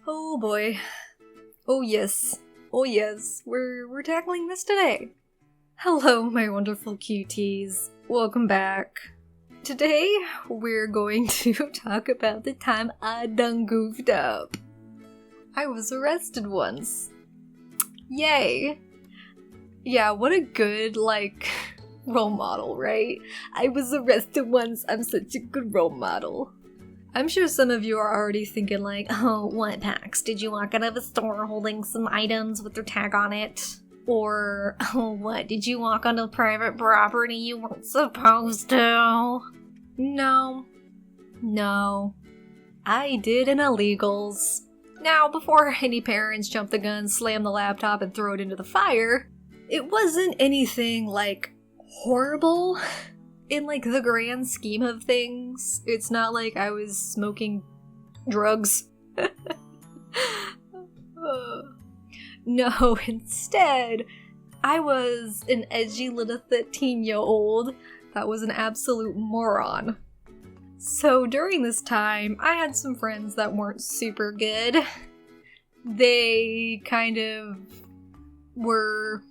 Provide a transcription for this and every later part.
Oh boy. Oh yes. Oh yes. We're tackling this today. Hello, my wonderful cuties. Welcome back. Today, we're going to talk about the time I done goofed up. I was arrested once. Yay! Yeah, what a good, role model, right? I was arrested once, I'm such a good role model. I'm sure some of you are already thinking oh, what, Pax? Did you walk out of a store holding some items with their tag on it? Or, oh, what, did you walk onto private property you weren't supposed to? No. I did an illegals. Now, before any parents jump the gun, slam the laptop, and throw it into the fire, it wasn't anything, horrible. In, the grand scheme of things, it's not like I was smoking drugs. No, instead, I was an edgy little 13-year-old that was an absolute moron. So during this time, I had some friends that weren't super good. They kind of were,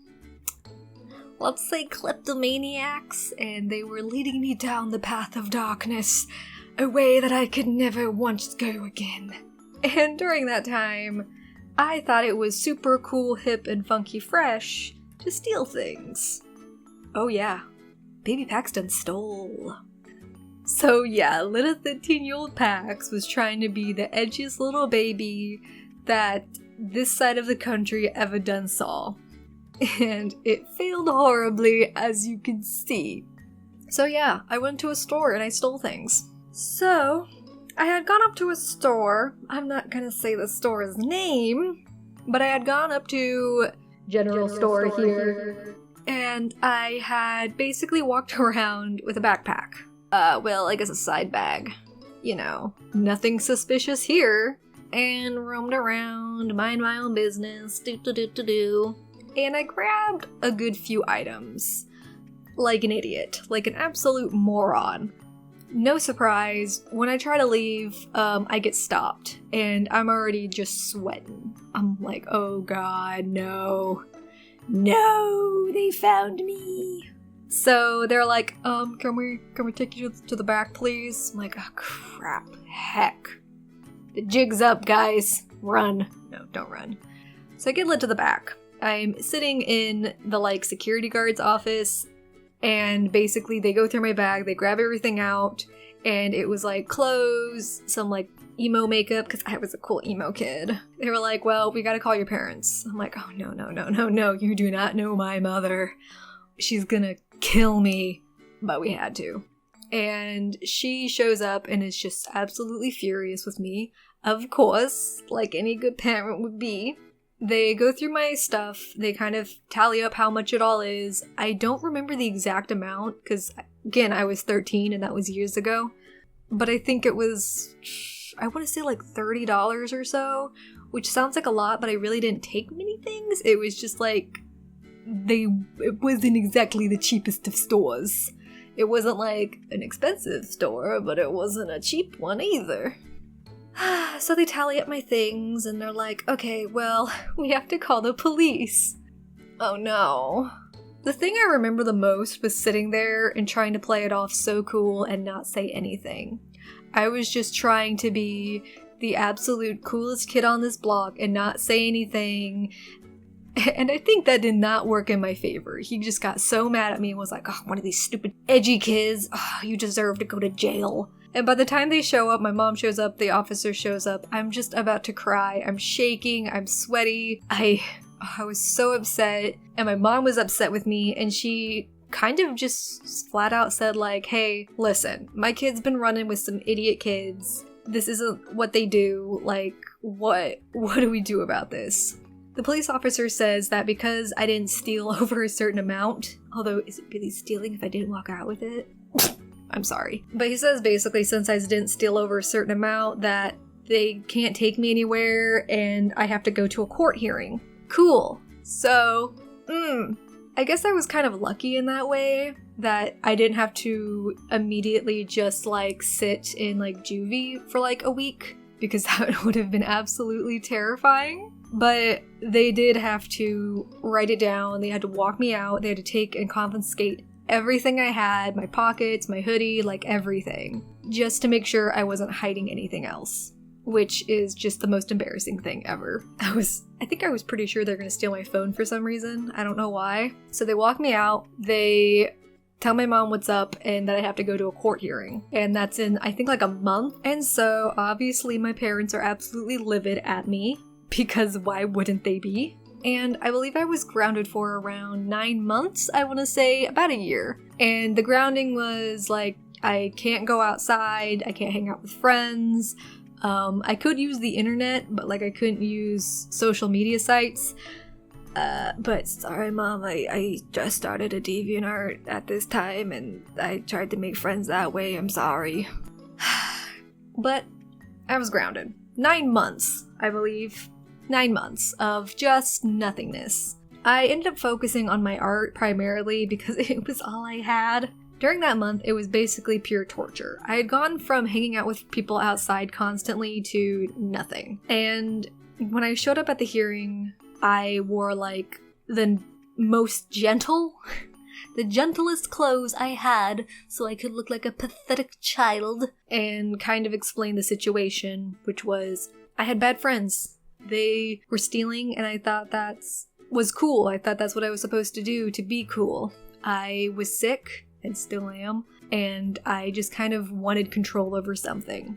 let's say, kleptomaniacs, and they were leading me down the path of darkness, a way that I could never once go again. And during that time, I thought it was super cool, hip, and funky fresh to steal things. Oh yeah, baby Paxton stole. So yeah, little 13-year-old Pax was trying to be the edgiest little baby that this side of the country ever done saw. And it failed horribly, as you can see. So yeah, I went to a store and I stole things. So, I had gone up to a store, I'm not gonna say the store's name, but I had gone up to General Store here, and I had basically walked around with a backpack. I guess a side bag. You know, nothing suspicious here. And roamed around, mind my own business, do. And I grabbed a good few items. Like an idiot. Like an absolute moron. No surprise, when I try to leave, I get stopped. And I'm already just sweating. I'm like, oh god, no. No, they found me. So they're like, can we take you to the back, please? I'm like, oh crap, heck. The jig's up, guys. Run. No, don't run. So I get led to the back. I'm sitting in the, security guard's office, and basically they go through my bag, they grab everything out, and it was, clothes, some, emo makeup, because I was a cool emo kid. They were like, well, we gotta call your parents. I'm like, oh, no, you do not know my mother. She's gonna kill me. But we had to. And she shows up and is just absolutely furious with me. Of course, like any good parent would be. They go through my stuff, they kind of tally up how much it all is. I don't remember the exact amount, because, again, I was 13 and that was years ago. But I think it was, I want to say $30 or so, which sounds like a lot, but I really didn't take many things. It was just it wasn't exactly the cheapest of stores. It wasn't an expensive store, but it wasn't a cheap one either. So they tally up my things, and they're like, okay, well, we have to call the police. Oh no. The thing I remember the most was sitting there and trying to play it off so cool and not say anything. I was just trying to be the absolute coolest kid on this block and not say anything. And I think that did not work in my favor. He just got so mad at me and was like, oh, one of these stupid edgy kids. Oh, you deserve to go to jail. And by the time they show up, my mom shows up, the officer shows up, I'm just about to cry. I'm shaking, I'm sweaty. I was so upset, and my mom was upset with me, and she kind of just flat out said hey, listen, my kid's been running with some idiot kids. This isn't what they do. What do we do about this? The police officer says that because I didn't steal over a certain amount, although is it really stealing if I didn't walk out with it? I'm sorry. But he says basically since I didn't steal over a certain amount that they can't take me anywhere and I have to go to a court hearing. Cool. So, I guess I was kind of lucky in that way that I didn't have to immediately just sit in juvie for a week. because that would have been absolutely terrifying. But they did have to write it down. They had to walk me out. They had to take and confiscate everything I had, my pockets, my hoodie, like everything, just to make sure I wasn't hiding anything else, which is just the most embarrassing thing ever. I think I was pretty sure they're gonna steal my phone for some reason. I don't know why. So they walk me out. They tell my mom what's up and that I have to go to a court hearing. And that's in, I think, like a month. And so obviously my parents are absolutely livid at me, because why wouldn't they be? And I believe I was grounded for around 9 months, I want to say about a year. And the grounding was like, I can't go outside, I can't hang out with friends, I could use the internet, but like I couldn't use social media sites. But sorry mom, I just started a DeviantArt at this time and I tried to make friends that way, I'm sorry. But I was grounded. 9 months, I believe. 9 months of just nothingness. I ended up focusing on my art primarily because it was all I had. During that month, it was basically pure torture. I had gone from hanging out with people outside constantly to nothing. And when I showed up at the hearing, I wore like the most gentle, the gentlest clothes I had so I could look like a pathetic child and kind of explain the situation, which was I had bad friends. They were stealing and I thought that was cool. I thought that's what I was supposed to do to be cool. I was sick and still am, and I just kind of wanted control over something.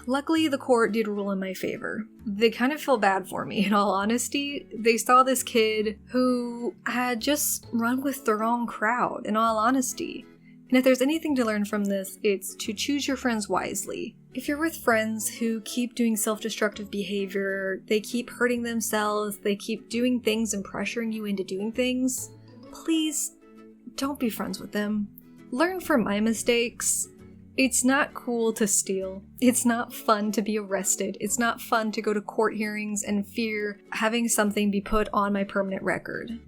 Luckily, the court did rule in my favor. They kind of feel bad for me, in all honesty. They saw this kid who had just run with the wrong crowd, in all honesty. And if there's anything to learn from this, it's to choose your friends wisely. If you're with friends who keep doing self-destructive behavior, they keep hurting themselves, they keep doing things and pressuring you into doing things, please don't be friends with them. Learn from my mistakes. It's not cool to steal. It's not fun to be arrested. It's not fun to go to court hearings and fear having something be put on my permanent record.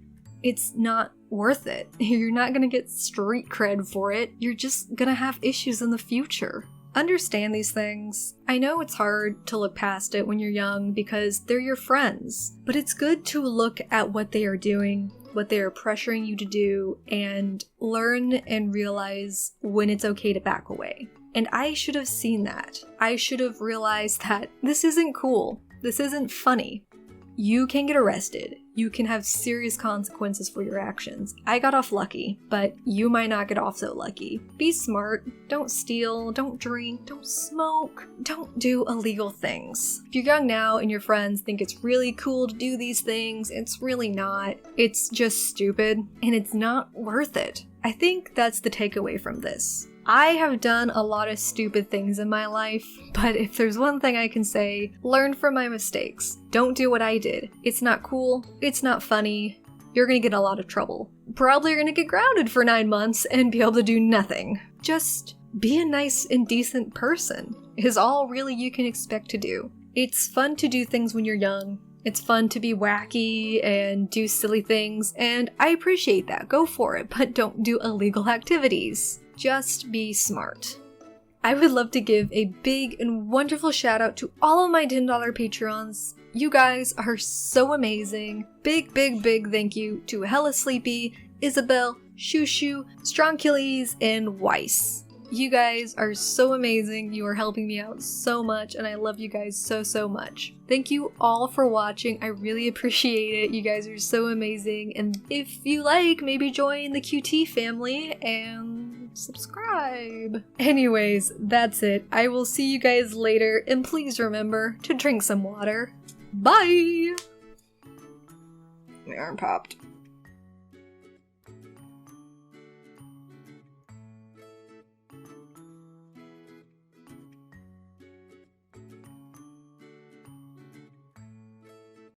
It's not worth it. You're not gonna get street cred for it. You're just gonna have issues in the future. Understand these things. I know it's hard to look past it when you're young because they're your friends, but it's good to look at what they are doing, what they are pressuring you to do, and learn and realize when it's okay to back away. And I should have seen that. I should have realized that this isn't cool. This isn't funny. You can get arrested. You can have serious consequences for your actions. I got off lucky, but you might not get off so lucky. Be smart. Don't steal. Don't drink. Don't smoke. Don't do illegal things. If you're young now and your friends think it's really cool to do these things, it's really not. It's just stupid, and it's not worth it. I think that's the takeaway from this. I have done a lot of stupid things in my life, but if there's one thing I can say, learn from my mistakes. Don't do what I did. It's not cool. It's not funny. You're gonna get in a lot of trouble. Probably you're gonna get grounded for 9 months and be able to do nothing. Just be a nice and decent person is all really you can expect to do. It's fun to do things when you're young. It's fun to be wacky and do silly things, and I appreciate that. Go for it, but don't do illegal activities. Just be smart. I would love to give a big and wonderful shout out to all of my $10 Patreons. You guys are so amazing. Big thank you to Hella Sleepy, Isabel, Shushu, Strong Killies, and Weiss. You guys are so amazing. You are helping me out so much, and I love you guys so much. Thank you all for watching. I really appreciate it. You guys are so amazing. And if you like, maybe join the QT family and subscribe. Anyways, that's it. I will see you guys later, and please remember to drink some water. Bye! My arm popped.